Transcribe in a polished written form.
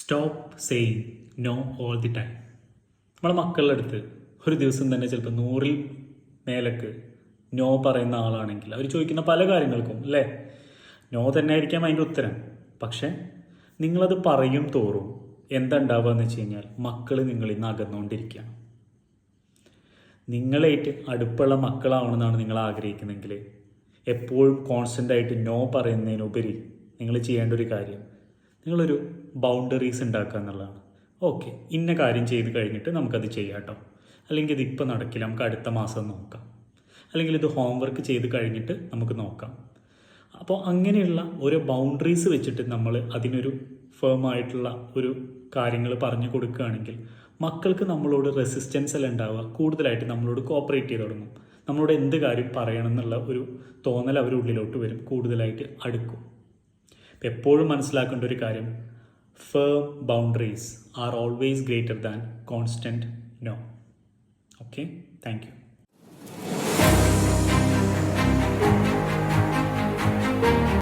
Stop saying know all the time. നമ്മളെ മക്കളുടെ അടുത്ത് ഒരു ദിവസം തന്നെ ചിലപ്പോൾ 100-ൽ മേലക്ക് നോ പറയുന്ന ആളാണെങ്കിൽ അവർ ചോദിക്കുന്ന പല കാര്യങ്ങൾക്കും അല്ലേ നോ തന്നെ ആയിരിക്കാം അതിൻ്റെ ഉത്തരം. പക്ഷേ നിങ്ങളത് പറയും തോറും എന്താ ഉണ്ടാവുക എന്ന് വെച്ച് കഴിഞ്ഞാൽ മക്കൾ നിങ്ങളിൽ നിന്ന് അകന്നുകൊണ്ടിരിക്കുകയാണ്. നിങ്ങളായിട്ട് അടുപ്പുള്ള മക്കളാവണമെന്നാണ് നിങ്ങൾ ആഗ്രഹിക്കുന്നതെങ്കിൽ എപ്പോഴും കോൺസ്റ്റൻ്റായിട്ട് നോ പറയുന്നതിനുപരി നിങ്ങൾ ചെയ്യേണ്ട ഒരു കാര്യം നിങ്ങളൊരു ബൗണ്ടറീസ് ഉണ്ടാക്കുക എന്നുള്ളതാണ്. ഓക്കെ, ഇന്ന കാര്യം ചെയ്ത് കഴിഞ്ഞിട്ട് നമുക്കത് ചെയ്യാം കേട്ടോ, അല്ലെങ്കിൽ ഇതിപ്പോൾ നടക്കില്ല, നമുക്ക് അടുത്ത മാസം നോക്കാം, അല്ലെങ്കിൽ ഇത് ഹോംവർക്ക് ചെയ്ത് കഴിഞ്ഞിട്ട് നമുക്ക് നോക്കാം. അപ്പോൾ അങ്ങനെയുള്ള ഒരു ബൗണ്ടറീസ് വെച്ചിട്ട് നമ്മൾ അതിനൊരു ഫേമായിട്ടുള്ള ഒരു കാര്യങ്ങൾ പറഞ്ഞു കൊടുക്കുകയാണെങ്കിൽ മക്കൾക്ക് നമ്മളോട് റെസിസ്റ്റൻസ് എല്ലാം ഉണ്ടാവുക, കൂടുതലായിട്ട് നമ്മളോട് കോപ്പറേറ്റ് ചെയ്ത് തുടങ്ങും. നമ്മളോട് എന്ത് കാര്യം പറയണം എന്നുള്ള ഒരു തോന്നൽ അവരുടെ ഉള്ളിലോട്ട് വരും, കൂടുതലായിട്ട് അടുക്കും. എപ്പോഴും മനസ്സിലാക്കേണ്ട ഒരു കാര്യം, firm boundaries are always greater than constant no. Okay, thank U.